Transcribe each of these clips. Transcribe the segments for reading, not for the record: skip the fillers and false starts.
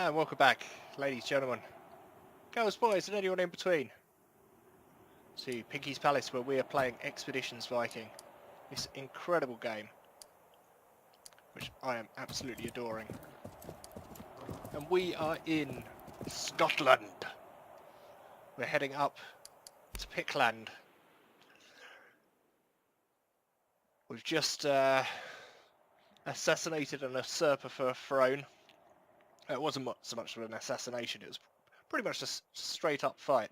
And welcome back, ladies, gentlemen, girls, boys, and anyone in between, to Pinky's Palace, where we are playing Expeditions Viking. This incredible game, which I am absolutely adoring. And we are in Scotland. We're heading up to Pickland. We've just assassinated an usurper for a throne. It wasn't so much of an assassination, it was pretty much a straight up fight.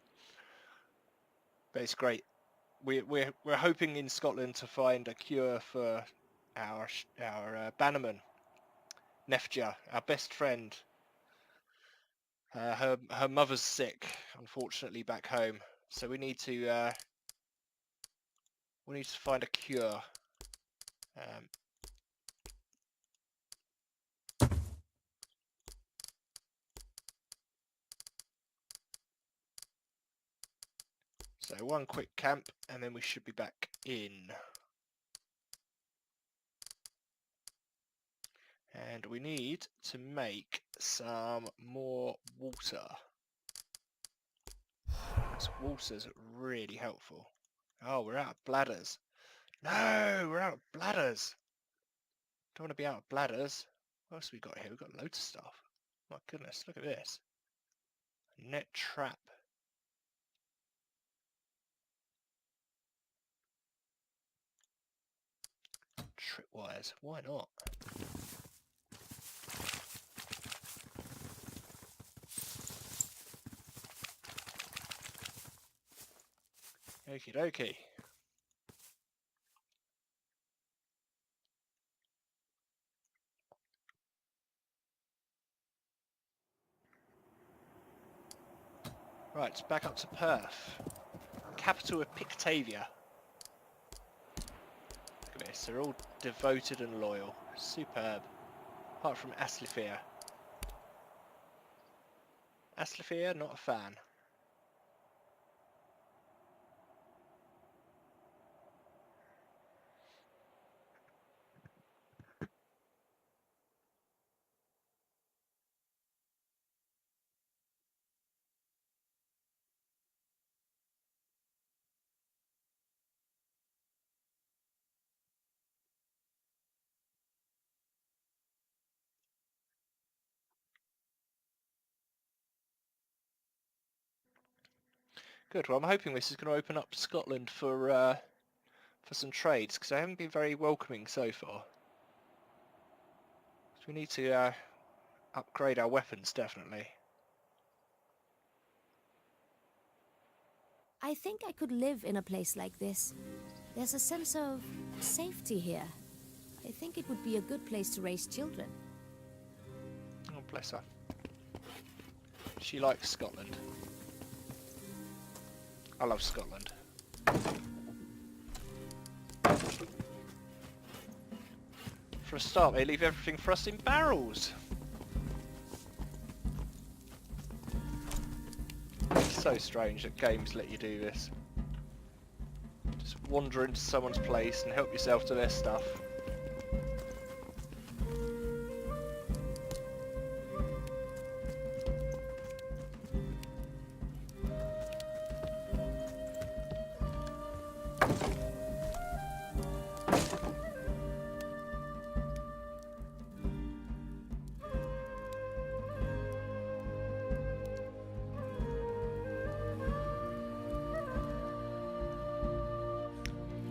But it's great. We're hoping in Scotland to find a cure for our bannerman, Nefja, our best friend. Her mother's sick, unfortunately, back home, so we need to find a cure. So one quick camp, and then we should be back in. And we need to make some more water. So water's really helpful. Oh, we're out of bladders. No, we're out of bladders. Don't want to be out of bladders. What else have we got here? We've got loads of stuff. My goodness, look at this. Net trap. Tripwires. Why not? Okie dokie. Right, back up to Perth. Capital of Pictavia. Look at this, they're all devoted and loyal. Superb. Apart from Aslifir. Aslifir, not a fan. Good, well I'm hoping this is going to open up Scotland for some trades, because they haven't been very welcoming so far. So we need to upgrade our weapons, definitely. I think I could live in a place like this. There's a sense of safety here. I think it would be a good place to raise children. Oh, bless her. She likes Scotland. I love Scotland. For a start, they leave everything for us in barrels. It's so strange that games let you do this. Just wander into someone's place and help yourself to their stuff.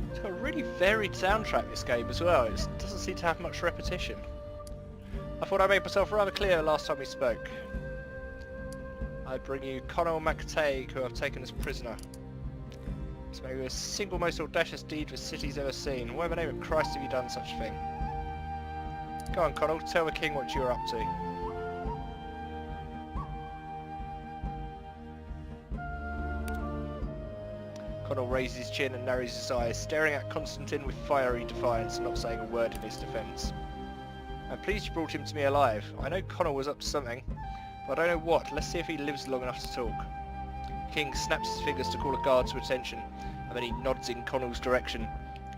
It's got a really varied soundtrack, this game, as well. It doesn't seem to have much repetition. I thought I made myself rather clear last time we spoke. I bring you Conall MacTague, who I've taken as prisoner. It's maybe the single most audacious deed the city's ever seen. Why in the name of Christ have you done such a thing? Go on, Conall, tell the king what you're up to. Conall raises his chin and narrows his eyes, staring at Constantine with fiery defiance and not saying a word in his defence. I'm pleased you brought him to me alive. I know Conall was up to something, but I don't know what. Let's see if he lives long enough to talk. The king snaps his fingers to call a guard to attention, and then he nods in Connell's direction.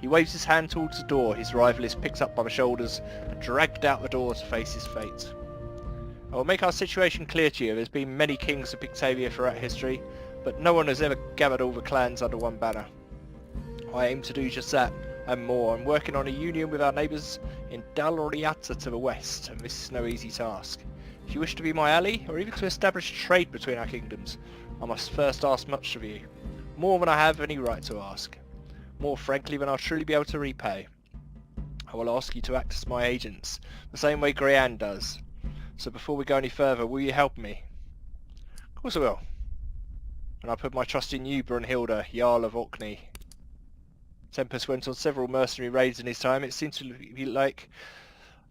He waves his hand towards the door. His rival is picked up by the shoulders and dragged out the door to face his fate. I will make our situation clear to you. There's been many kings of Pictavia throughout history, but no one has ever gathered all the clans under one banner. I aim to do just that, and more. I'm working on a union with our neighbours in Dalriata to the west, and this is no easy task. If you wish to be my ally, or even to establish trade between our kingdoms, I must first ask much of you. More than I have any right to ask. More frankly than I'll truly be able to repay. I will ask you to act as my agents, the same way Grianne does. So before we go any further, will you help me? Of course I will. And I put my trust in you, Brunhilde, Jarl of Orkney. Tempest went on several mercenary raids in his time. It seems to be like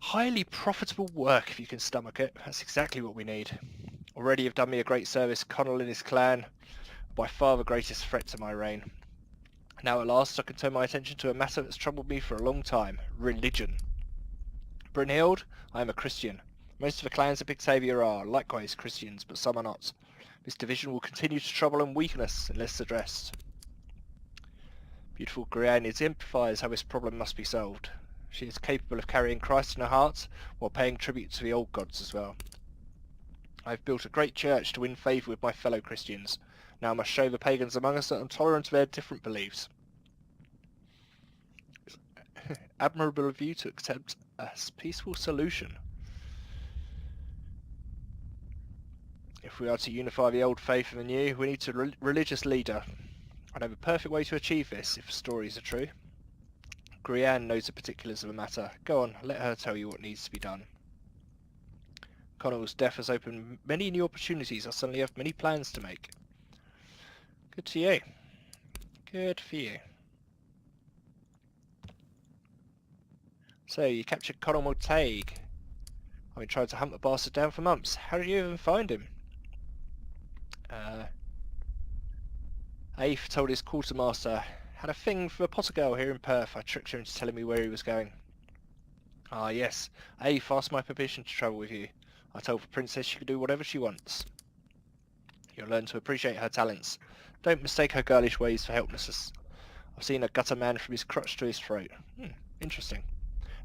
highly profitable work if you can stomach it. That's exactly what we need. Already you've done me a great service. Connell and his clan are by far the greatest threat to my reign. Now at last I can turn my attention to a matter that's troubled me for a long time. Religion. Brunhilde, I am a Christian. Most of the clans of Pictavia are, likewise, Christians, but some are not. This division will continue to trouble and weaken us unless addressed. Beautiful Grianne exemplifies how this problem must be solved. She is capable of carrying Christ in her heart, while paying tribute to the old gods as well. I have built a great church to win favour with my fellow Christians. Now I must show the pagans among us that I'm tolerant of their different beliefs. Admirable of you to accept a peaceful solution. If we are to unify the old faith and the new, we need a religious leader. I know the perfect way to achieve this, if the stories are true. Grianne knows the particulars of the matter. Go on, let her tell you what needs to be done. Connell's death has opened many new opportunities. I suddenly have many plans to make. Good for you. Good for you. So, you captured Connell Mortaig. I've been trying to hunt the bastard down for months. How did you even find him? Aif told his quartermaster, had a thing for a potter girl here in Perth. I tricked her into telling me where he was going. Ah yes, Aif asked my permission to travel with you. I told the princess she could do whatever she wants. You'll learn to appreciate her talents. Don't mistake her girlish ways for helplessness. I've seen her gut a man from his crotch to his throat. Interesting.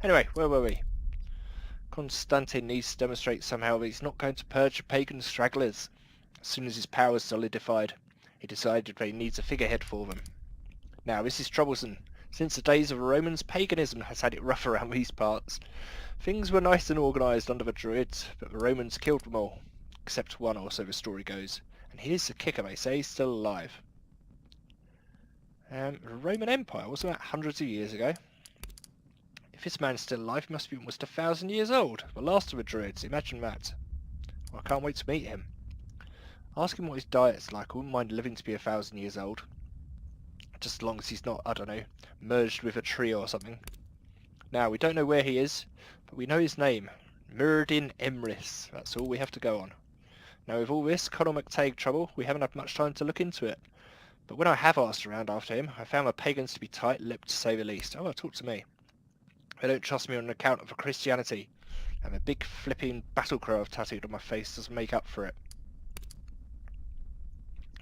Anyway, where were we? Constantine needs to demonstrate somehow that he's not going to purge the pagan stragglers. As soon as his power is solidified, he decided that he needs a figurehead for them. Now this is troublesome. Since the days of the Romans, paganism has had it rough around these parts. Things were nice and organised under the Druids, but the Romans killed them all. Except one, or so the story goes. And here's the kicker, they say he's still alive. The Roman Empire was about hundreds of years ago. If this man's still alive, he must be almost 1,000 years old. The last of the Druids, imagine that. Well, I can't wait to meet him. Ask him what his diet's like. I wouldn't mind living to be 1,000 years old. Just as long as he's not, I don't know, merged with a tree or something. Now, we don't know where he is, but we know his name. Muradin Emrys. That's all we have to go on. Now, with all this Conall MacTague trouble, we haven't had much time to look into it. But when I have asked around after him, I found the pagans to be tight-lipped, to say the least. Oh, talk to me. They don't trust me on account of Christianity, and the big flipping battle crow I've tattooed on my face doesn't make up for it.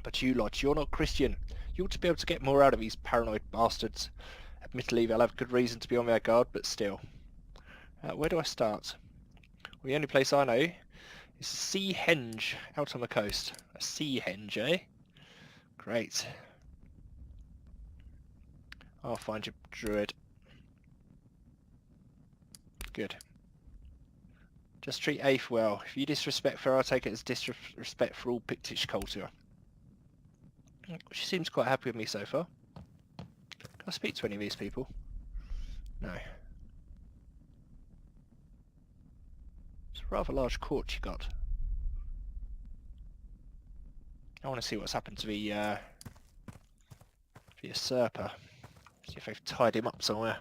But you lot, you're not Christian. You ought to be able to get more out of these paranoid bastards. Admittedly, they'll have good reason to be on their guard, but still. Where do I start? Well, the only place I know is a sea henge out on the coast. A sea henge, eh? Great. I'll find your druid. Good. Just treat Aif well. If you disrespect her, I'll take it as disrespect for all Pictish culture. She seems quite happy with me so far. Can I speak to any of these people? No. It's a rather large court you got. I want to see what's happened to the usurper. See if they've tied him up somewhere.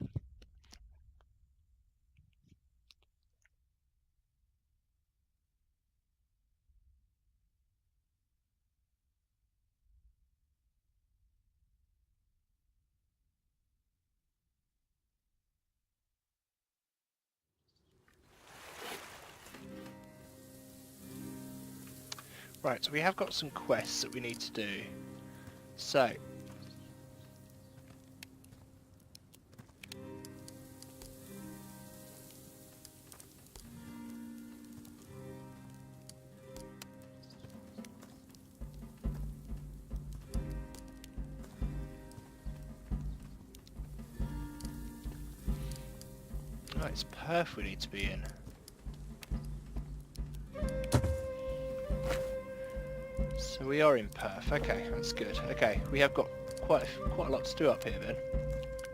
Right, so we have got some quests that we need to do. So, Oh, it's Perth we need to be in. So we are in Perth. Okay, that's good. Okay, we have got quite a lot to do up here then.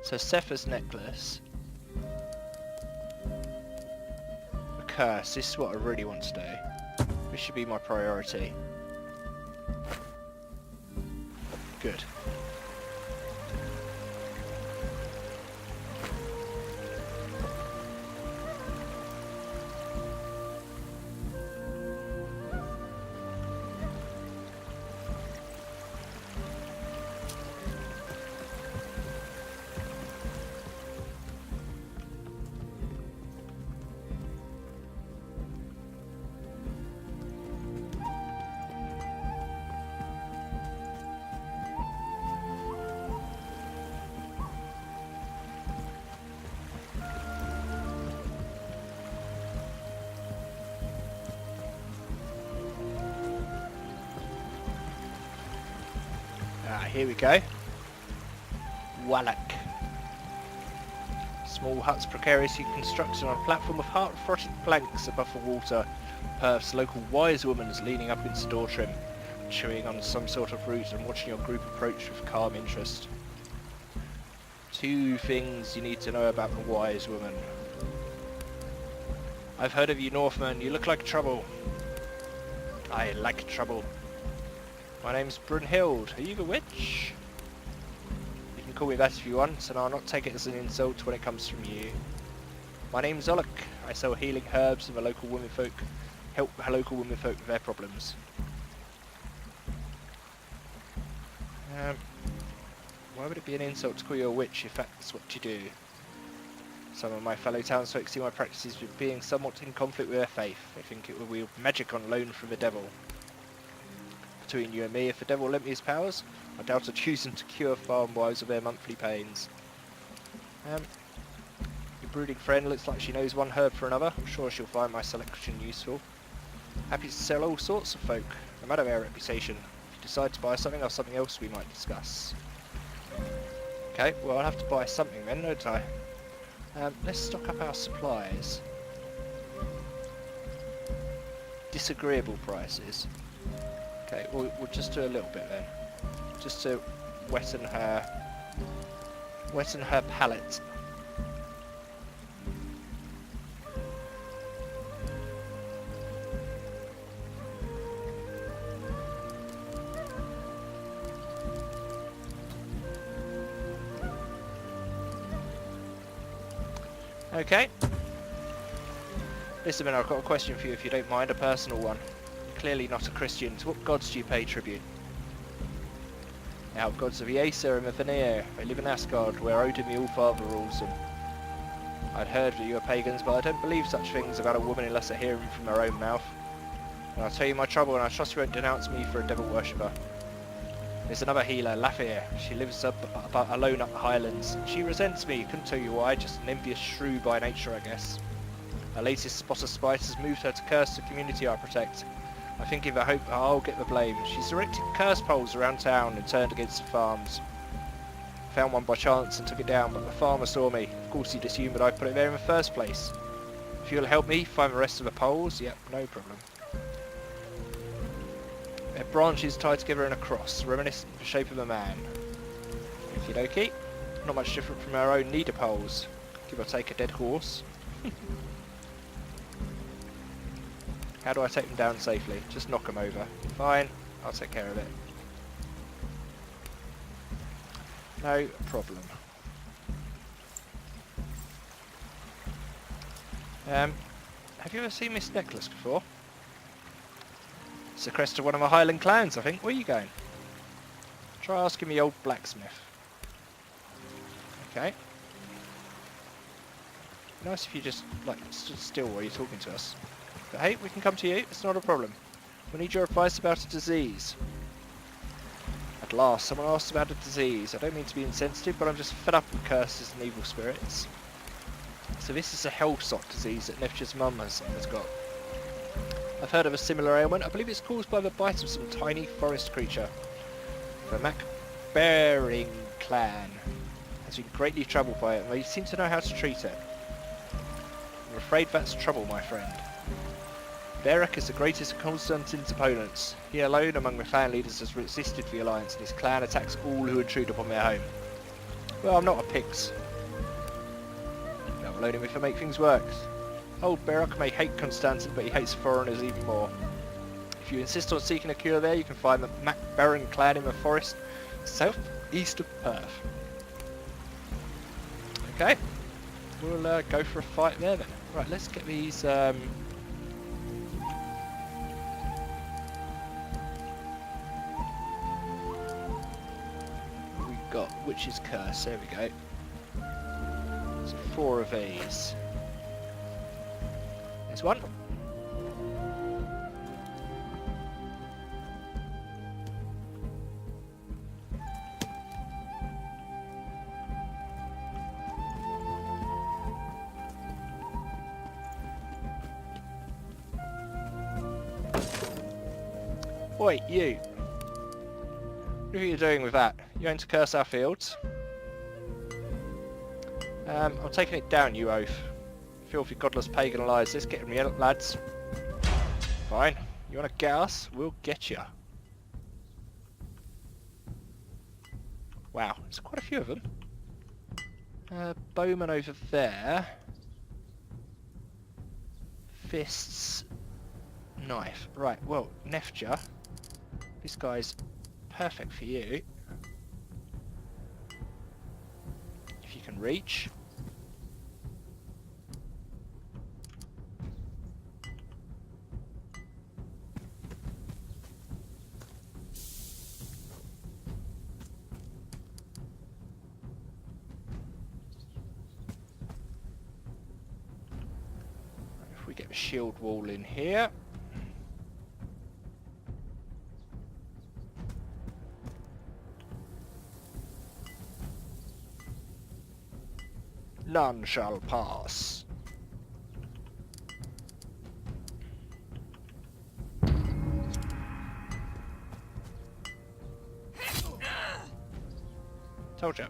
So Sepha's necklace. A curse. This is what I really want to do. This should be my priority. Good. Here we go. Wallach. Small huts precariously constructed on a platform of heart-frotted planks above the water. Perth's local wise woman is leaning up against the door trim, chewing on some sort of root and watching your group approach with calm interest. 2 things you need to know about the wise woman. I've heard of you Northmen, you look like trouble. I like trouble. My name's Brunhild. Are you the witch? You can call me that if you want, and I'll not take it as an insult when it comes from you. My name's Olek. I sell healing herbs and the local womenfolk help local womenfolk with their problems. Why would it be an insult to call you a witch if that's what you do? Some of my fellow townsfolk see my practices as being somewhat in conflict with their faith. They think it will wield magic on loan from the devil. Between you and me, if the devil lent me his powers, I doubt I'd use them to cure farm wives of their monthly pains. Your brooding friend looks like she knows one herb for another. I'm sure she'll find my selection useful. Happy to sell all sorts of folk, no matter their reputation. If you decide to buy something or something else we might discuss. Okay, well I'll have to buy something then, don't I? Let's stock up our supplies. Disagreeable prices. Okay, we'll just do a little bit then, just to wetten her palate. Okay. Listen, I've got a question for you if you don't mind, a personal one. Clearly not a Christian. To what gods do you pay tribute? Now, gods of Aesir and Vanir. They live in Asgard, where Odin the All-Father rules them. I'd heard that you were pagans, but I don't believe such things about a woman unless I hear them from her own mouth. And I'll tell you my trouble, and I trust you won't denounce me for a devil worshipper. There's another healer, Lafir. She lives alone up the Highlands. She resents me, couldn't tell you why, just an envious shrew by nature, I guess. Her latest spot of spite has moved her to curse the community I protect. I think if I hope I'll get the blame. She's erected curse poles around town and turned against the farms. Found one by chance and took it down, but the farmer saw me. Of course he'd assumed that I put it there in the first place. If you'll help me find the rest of the poles, yep, no problem. Their branches tied together in a cross, reminiscent of the shape of a man. Okie dokie. Not much different from our own needle poles. Give or take a dead horse. How do I take them down safely? Just knock them over. Fine, I'll take care of it. No problem. Have you ever seen this necklace before? It's the crest of one of my Highland clans, I think. Where are you going? Try asking the old blacksmith. Okay. Nice if you just, like, stood still while you're talking to us. But hey, we can come to you, it's not a problem. We need your advice about a disease. At last, someone asked about a disease. I don't mean to be insensitive, but I'm just fed up with curses and evil spirits. So this is a hellsot disease that Nefja's mum has got. I've heard of a similar ailment. I believe it's caused by the bite of some tiny forest creature. The Macbearing clan has been greatly troubled by it, and they seem to know how to treat it. afraid that's trouble, my friend. Beric is the greatest of Constantine's opponents. He alone among the clan leaders has resisted the alliance, and his clan attacks all who intrude upon their home. Well, I'm not a pix. Not loading me to make things work. Old Beric may hate Constantine, but he hates foreigners even more. If you insist on seeking a cure there, you can find the Mac Baron clan in the forest southeast of Perth. Okay, we'll go for a fight there then. Right, let's get these... We've got Witch's Curse, there we go. So 4 of these. There's one. Oi, you! What are you doing with that? You're going to curse our fields? I'm taking it down, you oaf. Filthy godless pagan lies. Let's get me out, lads. Fine. You want to get us? We'll get you. Wow, there's quite a few of them. Bowman over there. Fists. Knife. Right, well, Nefja. This guy's perfect for you. If you can reach. If we get the shield wall in here. None shall pass. Told you.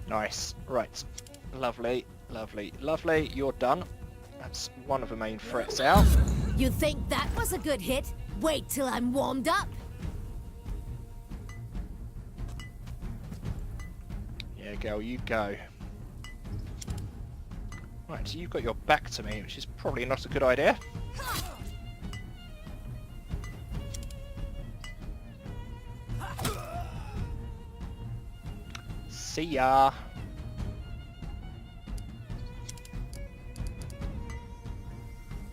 Nice. Right. Lovely, lovely, lovely. You're done. That's one of the main threats out. You think that was a good hit? Wait till I'm warmed up. Yeah, girl, you go. Right, so you've got your back to me, which is probably not a good idea. See ya.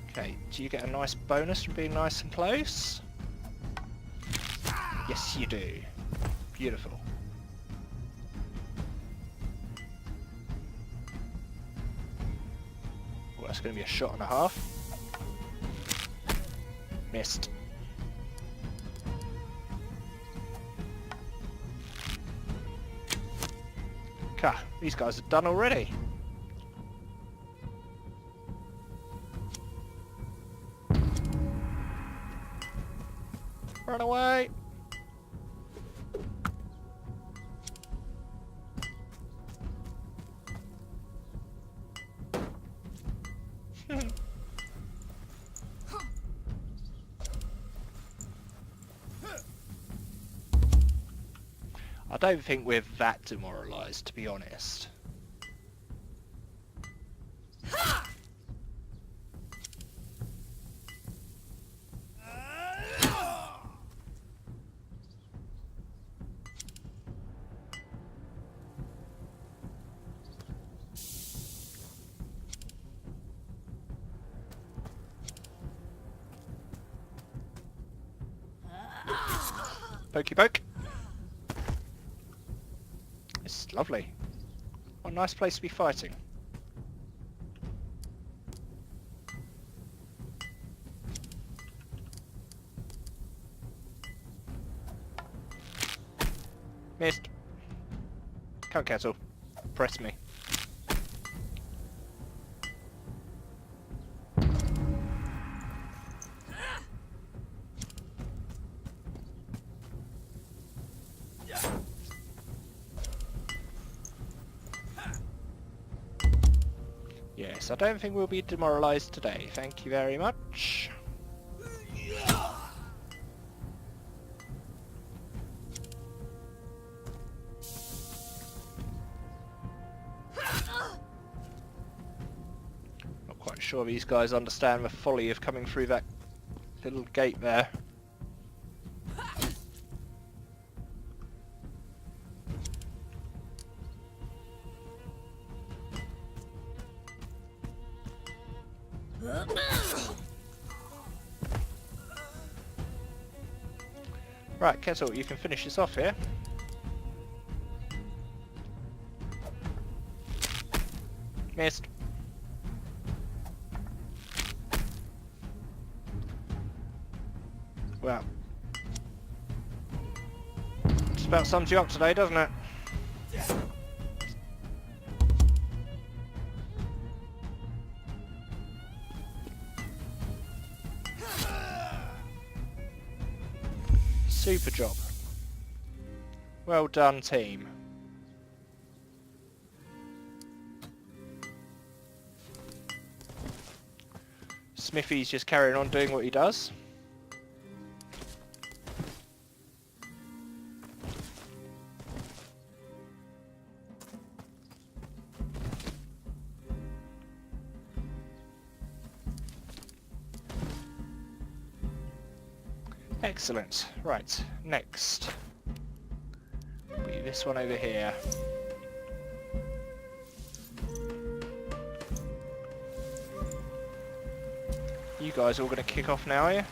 Okay, do you get a nice bonus from being nice and close? Yes, you do. Beautiful. Well, that's going to be a shot and a half. Missed. God, these guys are done already. Run away! I don't think we're that demoralised, to be honest. Pokey poke. It's lovely. What a nice place to be fighting. Missed. Come, Kettle. Press me. Yes, I don't think we'll be demoralised today. Thank you very much. Not quite sure these guys understand the folly of coming through that little gate there. Right, Kettle, you can finish this off here. Missed. Well, just about sums you up today, doesn't it? Super job. Well done, team. Smithy's just carrying on doing what he does. Excellent. Right, next. Be this one over here. You guys are all going to kick off now, are you?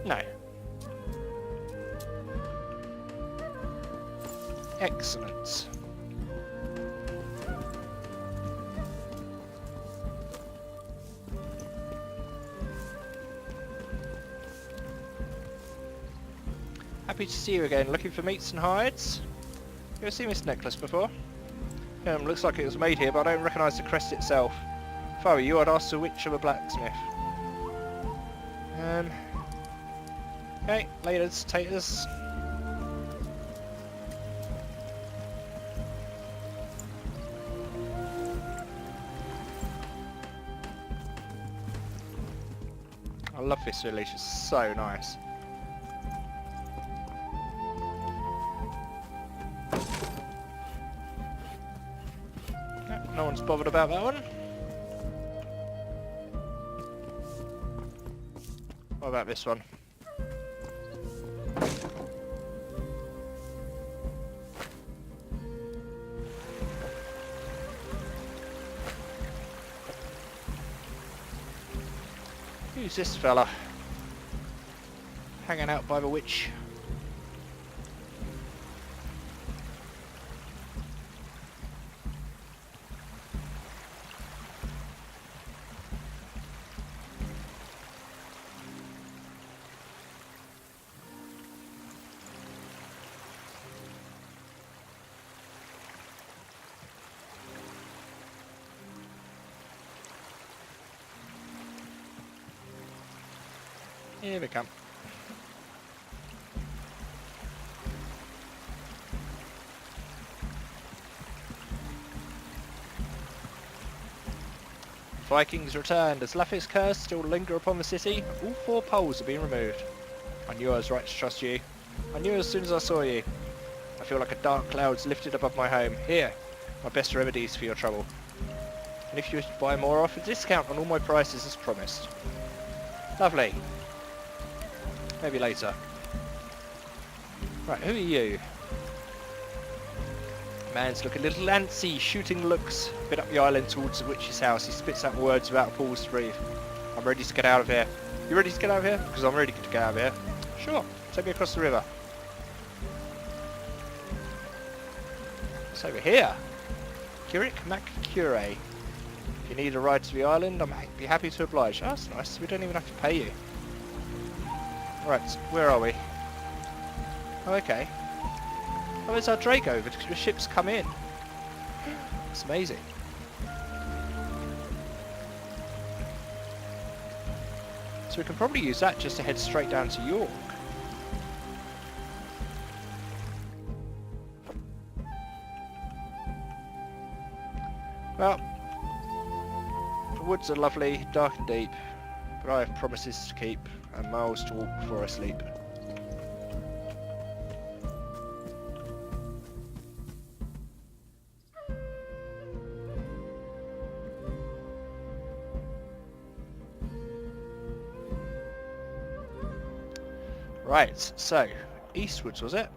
No. Excellent. Happy to see you again. Looking for meats and hides? You ever seen this necklace before? Looks like it was made here, but I don't recognise the crest itself. If I were you, I'd ask the witch of a blacksmith. Okay, laters, taters. I love this village, it's so nice. No one's bothered about that one. What about this one? Who's this fella? Hanging out by the witch. Here we come. Vikings returned. As Laffy's curse still linger upon the city, all 4 poles have been removed. I knew I was right to trust you. I knew as soon as I saw you. I feel like a dark cloud's lifted above my home. Here, my best remedies for your trouble. And if you wish to buy more, offer a discount on all my prices as promised. Lovely. Maybe later. Right, who are you? Man's looking a little antsy, shooting looks a bit up the island towards the witch's house. He spits out words without a pause to breathe. I'm ready to get out of here. You ready to get out of here? Because I'm ready to get out of here. Sure, take me across the river. It's over here. Curic MacCure. If you need a ride to the island, I'd be happy to oblige. Oh, that's nice. We don't even have to pay you. Right, where are we? Oh, okay. Oh, there's our Draco. The ship's come in. It's amazing. So we can probably use that just to head straight down to York. Well, the woods are lovely, dark and deep, but I have promises to keep and miles to walk before I sleep. Right, so, eastwards was it?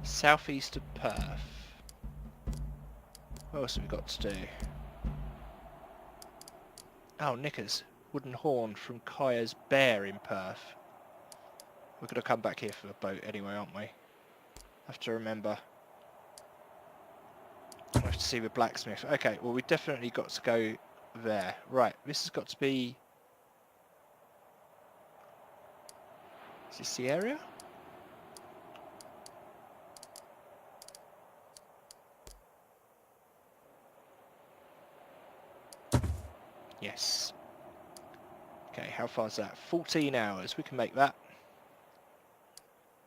Southeast of Perth. What else have we got to do? Oh, Knickers. Wooden horn from Kaya's Bear in Perth. We're going to come back here for a boat anyway, aren't we? Have to remember. I have to see the blacksmith. Okay, well we definitely got to go there. Right, this has got to be... Is this the area? Yes. Okay, how far is that? 14 hours. We can make that.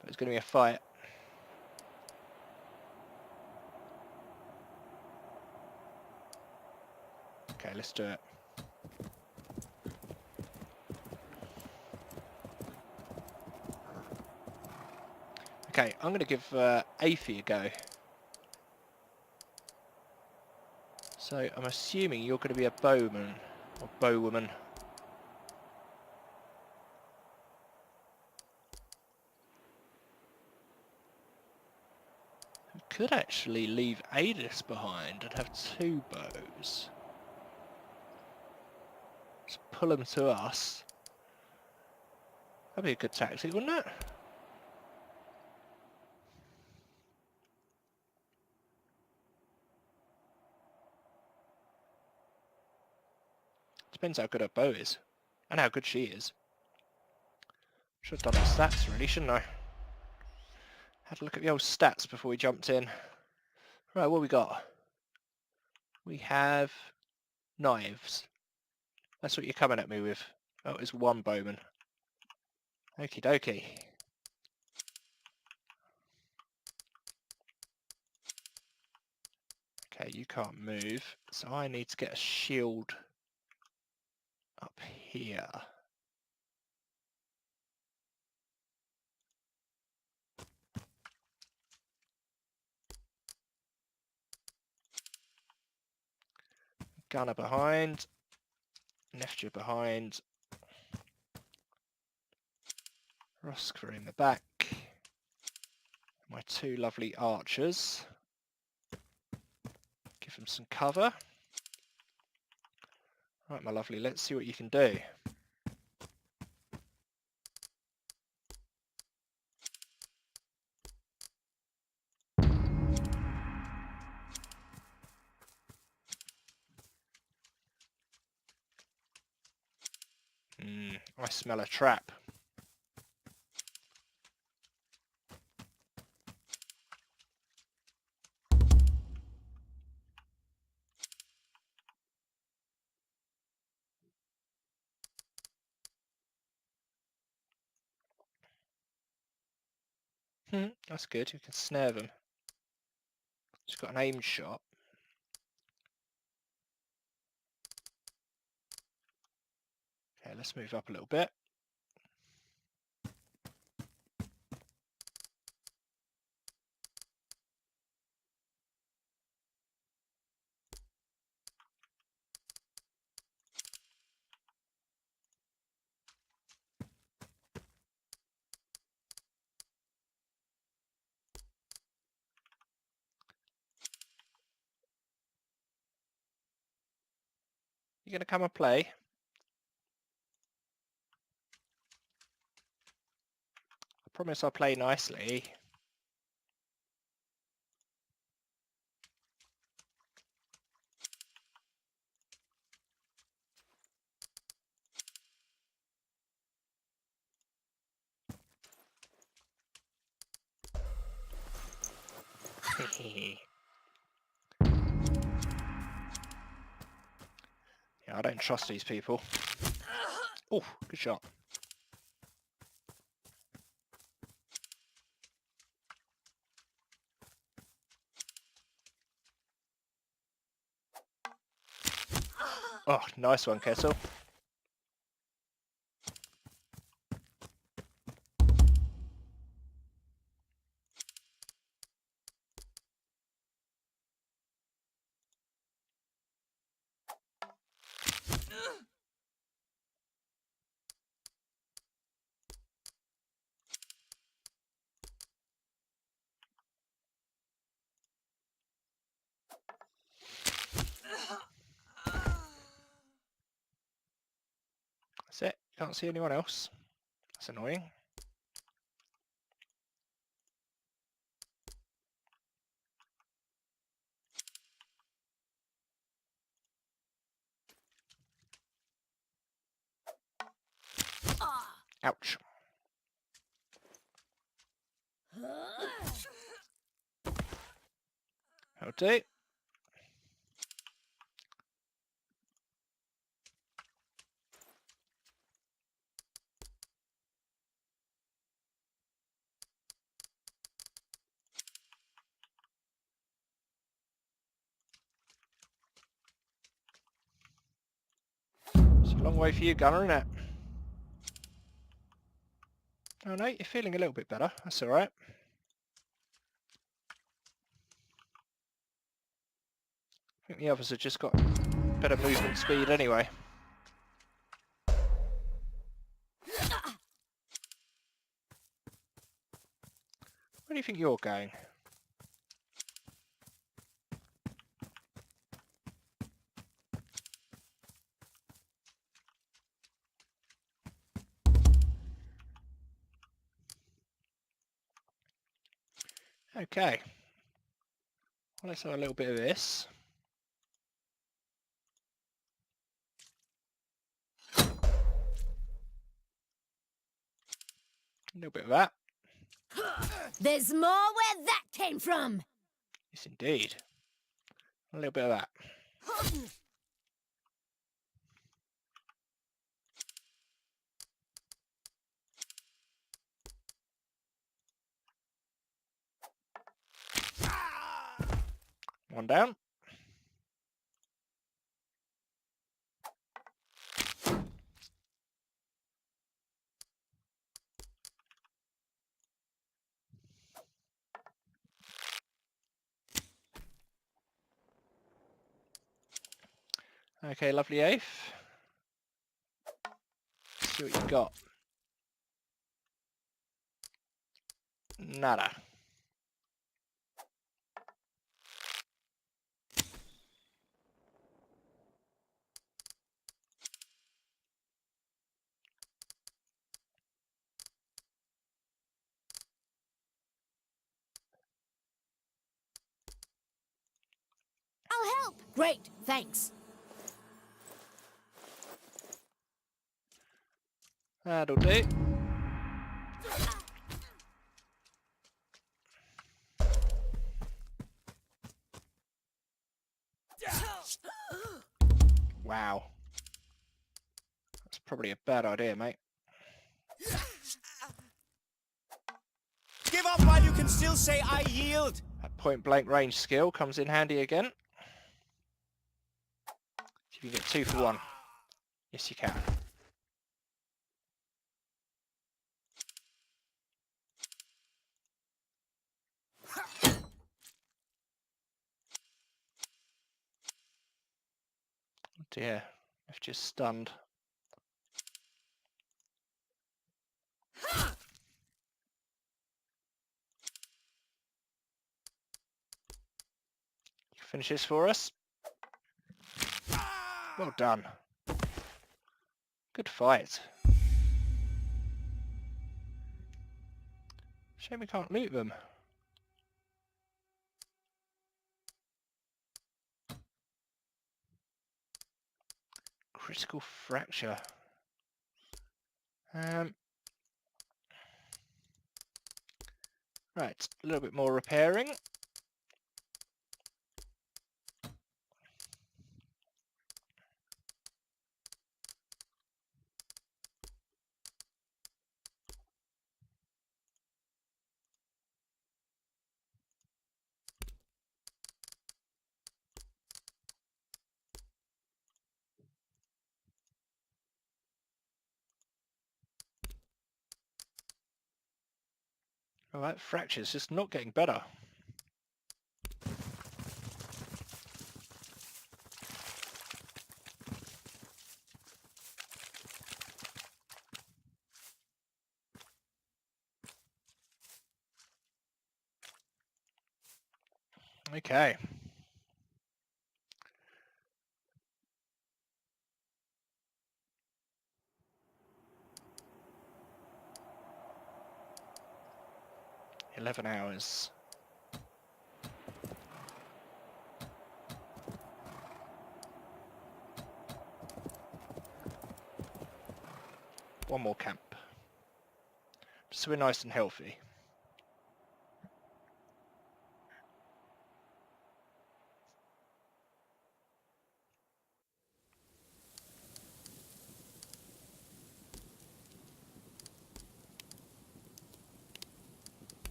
But it's going to be a fight. Okay, let's do it. Okay, I'm going to give Aphie a go. So I'm assuming you're going to be a bowman or bowwoman. We could actually leave Adis behind and have 2 bows. Just pull them to us. That'd be a good tactic, wouldn't it? Depends how good her bow is. And how good she is. Should have done our stats really, shouldn't I? Had a look at the old stats before we jumped in. Right, what we got? We have knives. That's what you're coming at me with. Oh, it's 1 bowman. Okie dokie. Okay, you can't move, so I need to get a shield up here. Gunner behind. Nefja behind. Roskva in the back. My 2 lovely archers. Give them some cover. Right, my lovely, let's see what you can do. I smell a trap. That's good, you can snare them. She's got an aim shot. Okay, let's move up a little bit. You gonna come and play? Promise I'll play nicely. Yeah, I don't trust these people. Oh, good shot. Oh, nice one, Kettle. That's it. Can't see anyone else. That's annoying. Ouch. That'll do. It's a long way for you, Gunner, isn't it? Oh no, you're feeling a little bit better. That's alright. I think the others have just got better movement speed anyway. Where do you think you're going? Okay. Well, let's have a little bit of this. A little bit of that. There's more where that came from. Yes, indeed. A little bit of that. One down. Okay, lovely eighth. Let's see what you got. Nada. I'll help. Great, thanks. That'll do. Wow. That's probably a bad idea, mate. Give up while you can still say I yield. That point blank range skill comes in handy again. See if you can get 2 for 1. Yes, you can. Oh dear, I've just stunned. You finish this for us. Well done. Good fight. Shame we can't loot them. Critical fracture. Right, a little bit more repairing. Alright, fracture's just not getting better. Okay. "11 hours. One more camp. So we're nice and healthy.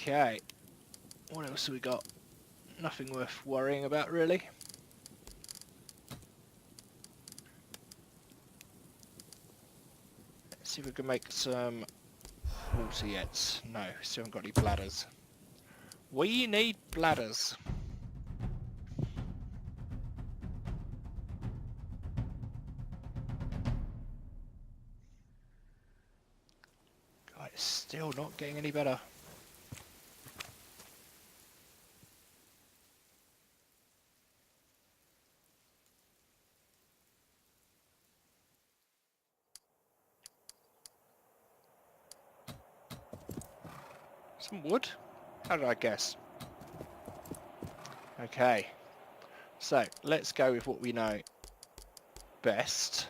Okay. What else have we got? Nothing worth worrying about, really. Let's see if we can make some water yet. No, still haven't got any bladders. We need bladders. God, it's still not getting any better. Some wood? How did I guess? Okay. So, let's go with what we know best.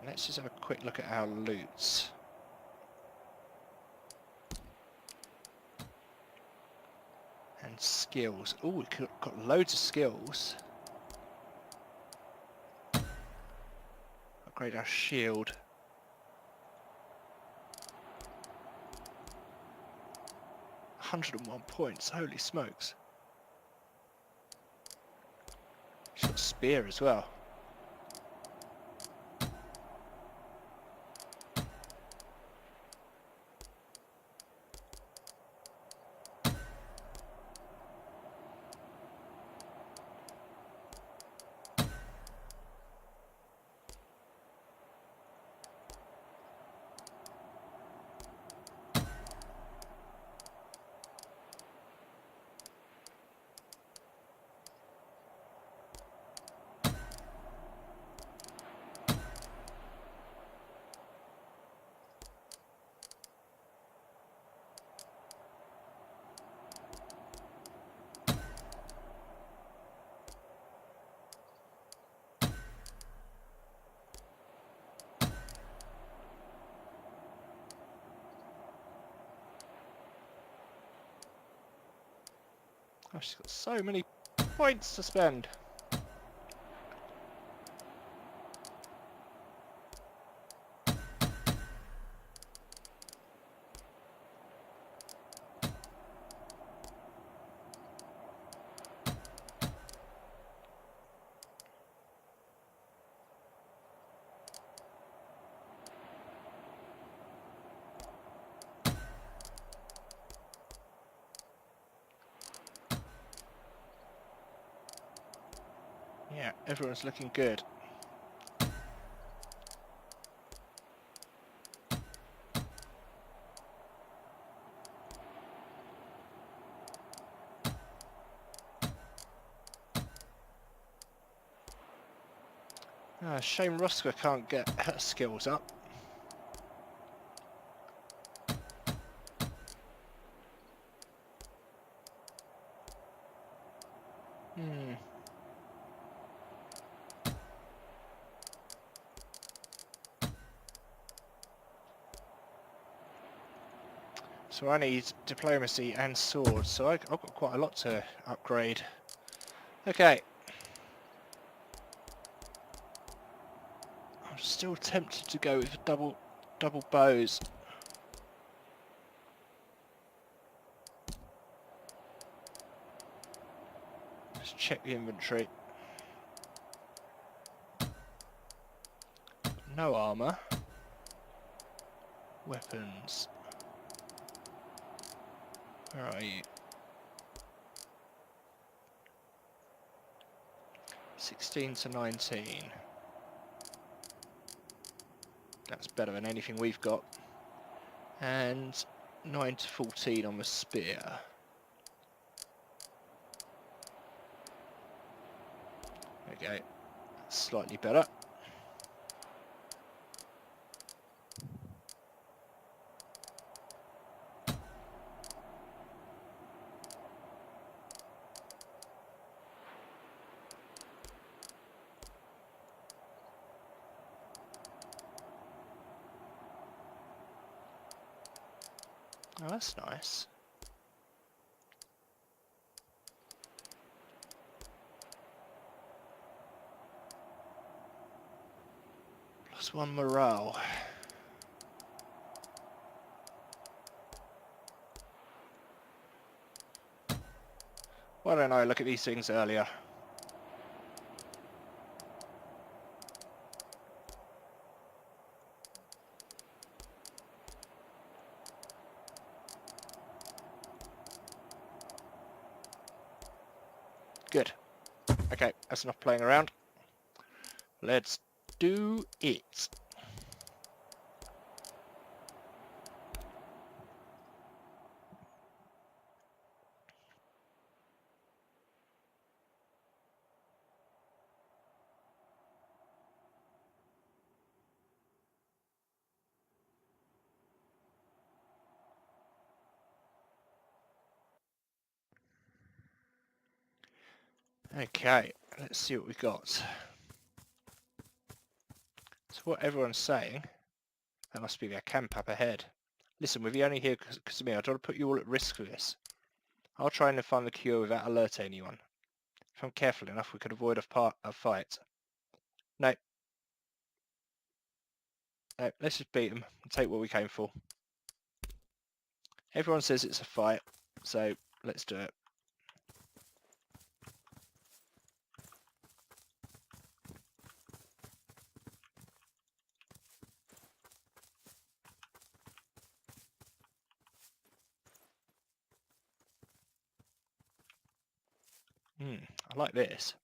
Let's just have a quick look at our loot. And skills. Oh, we've got loads of skills. Upgrade our shield. 101 points, holy smokes. She's got a spear as well. Oh, she's got so many points to spend. Yeah, everyone's looking good. Shame Rosca can't get her skills up. So I need diplomacy and swords, so I've got quite a lot to upgrade. Okay. I'm still tempted to go with double bows. Let's check the inventory. No armour. Weapons. Where are you? 16 to 19. That's better than anything we've got. And 9 to 14 on the spear. Okay, that's slightly better. Oh, that's nice. +1 morale. Why don't I look at these things earlier? Good. Okay, that's enough playing around. Let's do it. Okay, let's see what we got. So what everyone's saying, that must be their camp up ahead. Listen, we're the only here because of me. I don't want to put you all at risk for this. I'll try and find the cure without alerting anyone. If I'm careful enough, we could avoid a fight. No. No, let's just beat them and take what we came for. Everyone says it's a fight, so let's do it. I like this.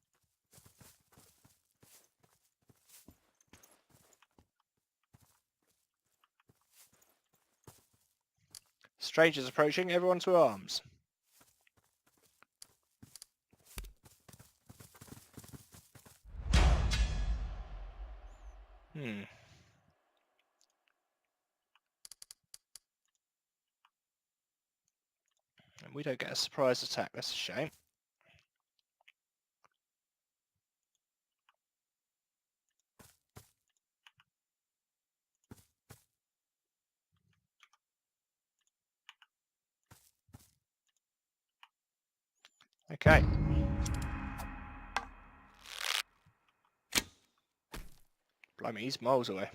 Strangers approaching, everyone to arms. And we don't get a surprise attack, that's a shame. Okay. Blimey, he's miles away.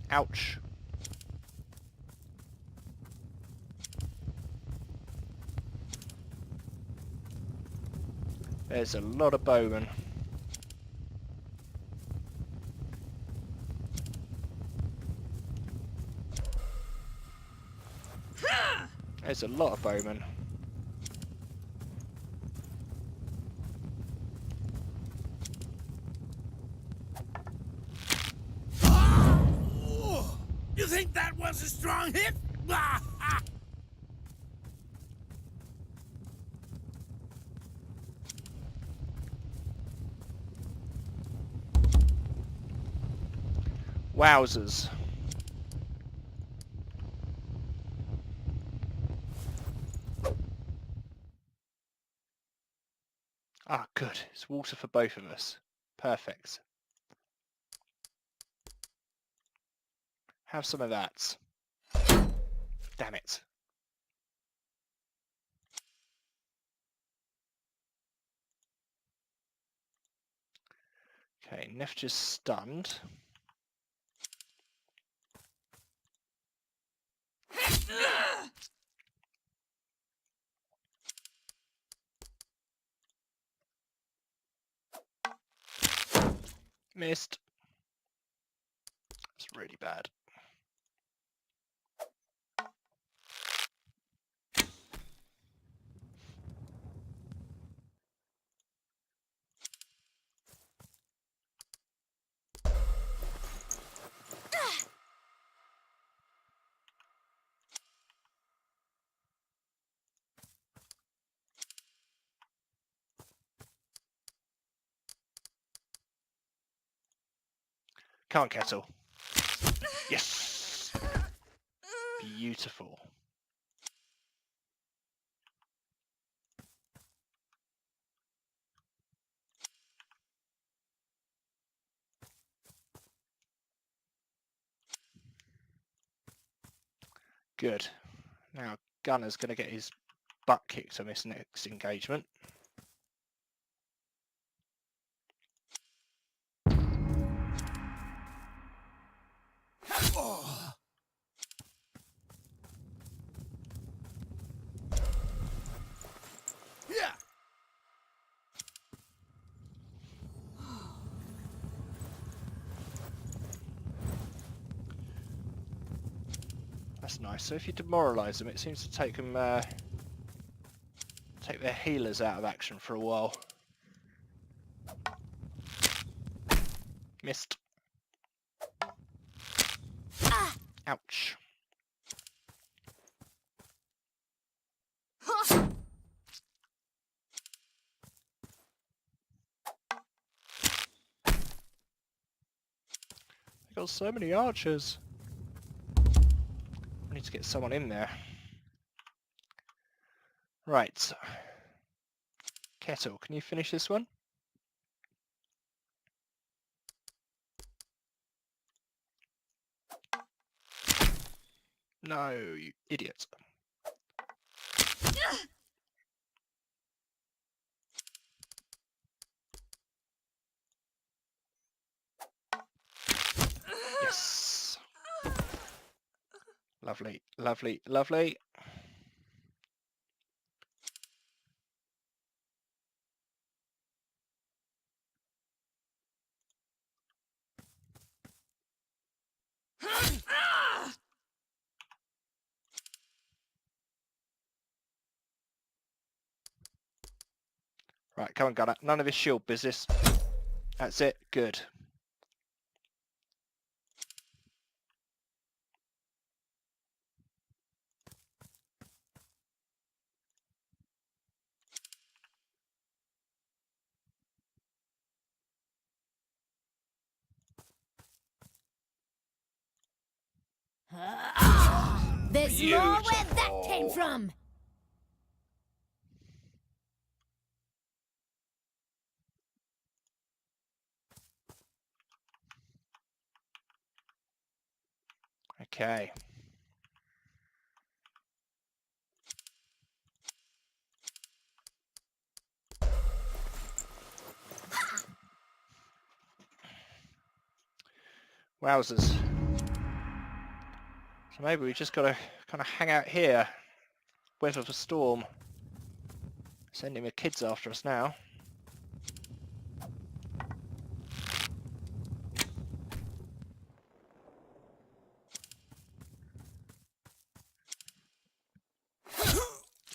Ouch. There's a lot of bowmen. There's a lot of bowmen. else a strong hit? Wowzers. Ah, good. It's water for both of us. Perfect. Have some of that. Damn it. Okay, Neff just stunned. Missed. It's really bad. Can't kettle. Yes! Beautiful. Good. Now Gunner's going to get his butt kicked on this next engagement. That's nice. So if you demoralise them, it seems to take them, take their healers out of action for a while. Missed. Ouch. They got so many archers. I need to get someone in there. Right. Kettle, can you finish this one? No, you idiot. Yes. Lovely, lovely, lovely. Right, come on, Gunner. None of his shield business. That's it. Good. There's more where that came from. Okay. Wowzers. So maybe we just got to kind of hang out here, weather the storm. Sending the kids after us now.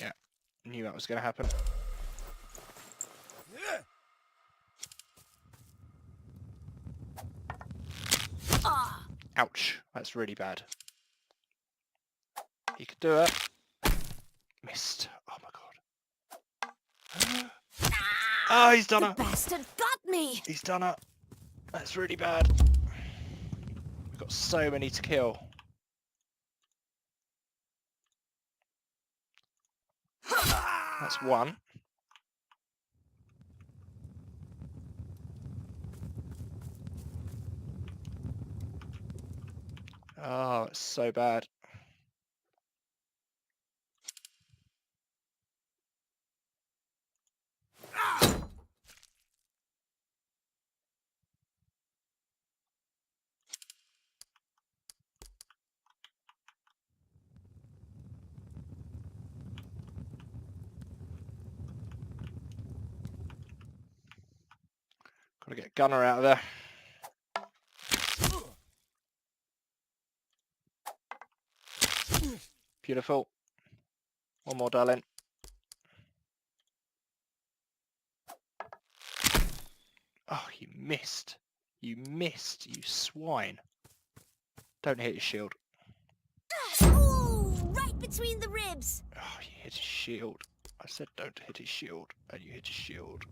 Yeah, knew that was going to happen. Ouch, that's really bad. You could do it. Missed. Oh my god. Oh, he's done The it. bastard got me! He's done it. That's really bad. We've got so many to kill. That's one. Oh, it's so bad. Gotta get Gunner out of there. Beautiful. One more, darling. Oh, you missed. You missed, you swine. Don't hit his shield. Ooh, right between the ribs. Oh, you hit his shield. I said don't hit his shield, and you hit his shield.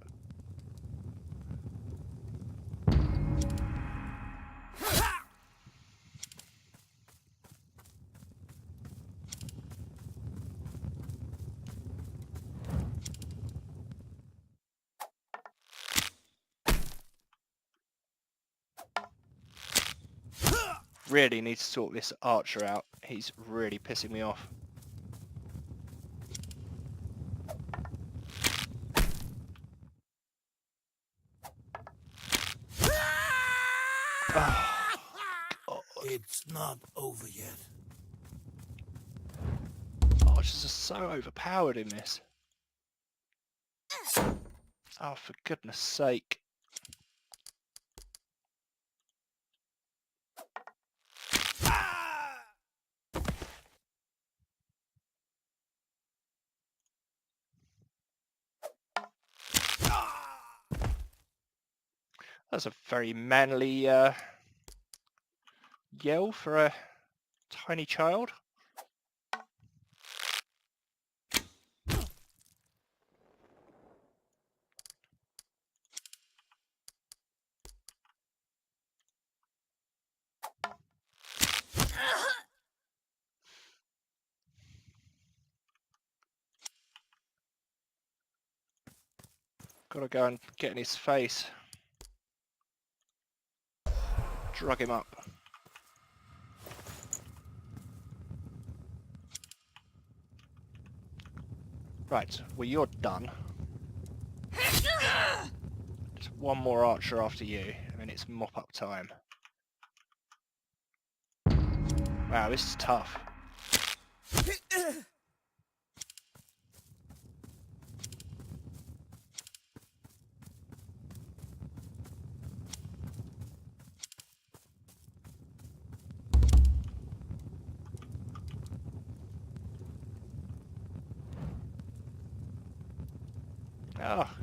Really need to sort this archer out. He's really pissing me off. Oh, God. It's not over yet. Archers are so overpowered in this. Oh, for goodness sake. That's a very manly yell for a tiny child. Gotta go and get in his face. Drug him up. Right, well you're done. Just one more archer after you, and then it's mop up time. Wow, this is tough. Ah.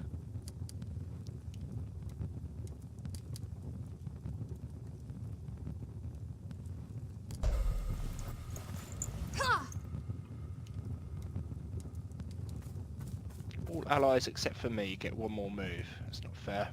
All allies except for me get one more move. That's not fair.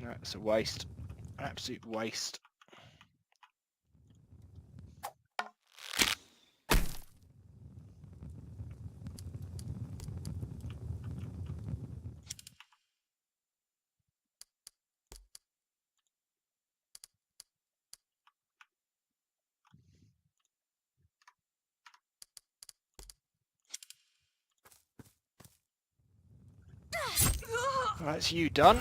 That's a waste. Absolute waste. That's you done.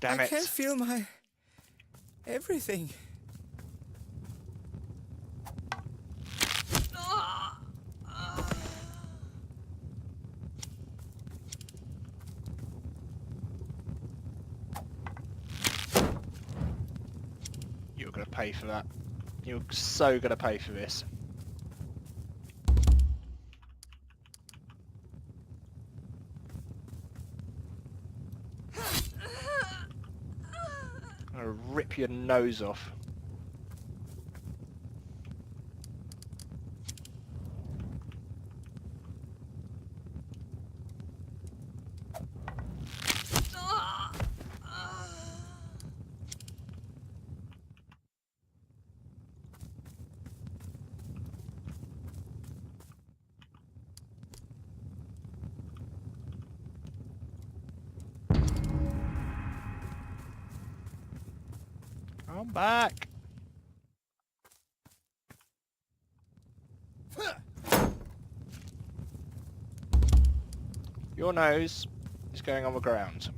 Damn I it. can't feel my Everything. You're going to pay for that. You're so going to pay for this. I'm going to rip your nose off. I'm back. Your nose is going on the ground.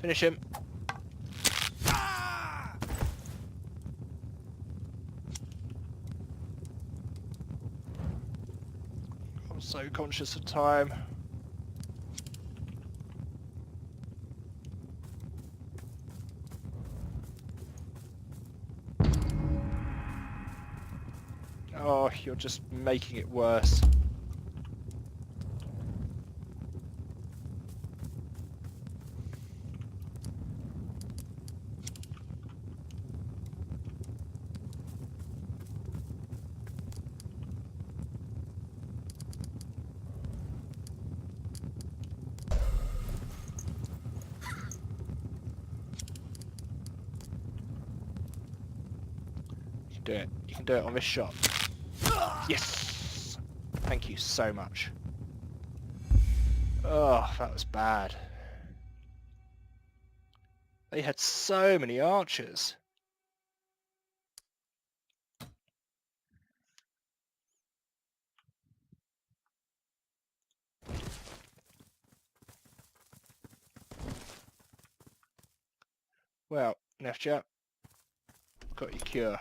Finish him. I'm so conscious of time. Oh, you're just making it worse. You can do it. You can do it on this shot. Yes! Thank you so much. Oh, that was bad. They had so many archers. Well, Nefja, got your cure.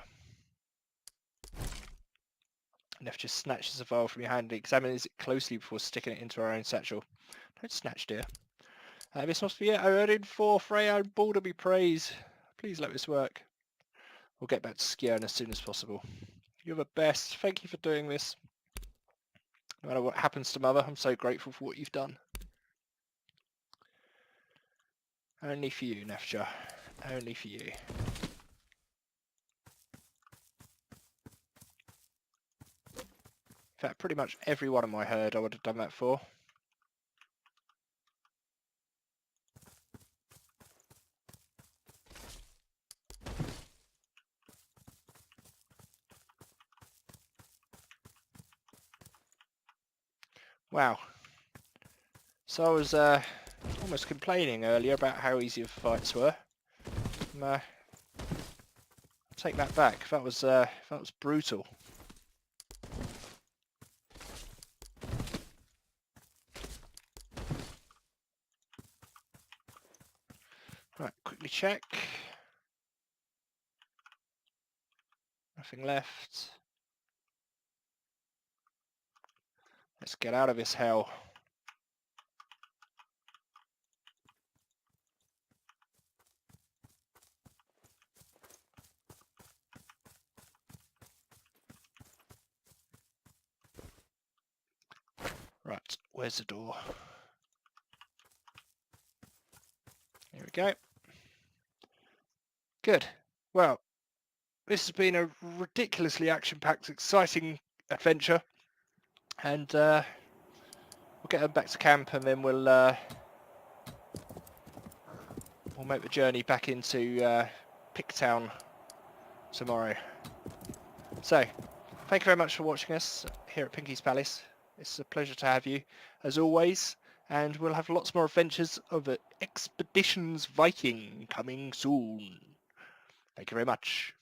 Nefja snatches the vial from your hand and examines it closely before sticking it into her own satchel. Don't snatch, dear. This must be it. I heard in Thor, Freya and Balder be praised. Please let this work. We'll get back to Skjern as soon as possible. You're the best. Thank you for doing this. No matter what happens to Mother, I'm so grateful for what you've done. Only for you, Nefja. Only for you. In fact, pretty much every one of my herd I would have done that for. Wow. So I was almost complaining earlier about how easy the fights were. I'll take that back. That was brutal. Right, quickly check. Nothing left. Let's get out of this hell. Right, where's the door? Here we go. Good. Well, this has been a ridiculously action-packed, exciting adventure. And we'll get them back to camp and then we'll make the journey back into Picktown tomorrow. So, thank you very much for watching us here at Pinky's Palace. It's a pleasure to have you, as always, and we'll have lots more adventures of Expeditions Viking coming soon. Thank you very much.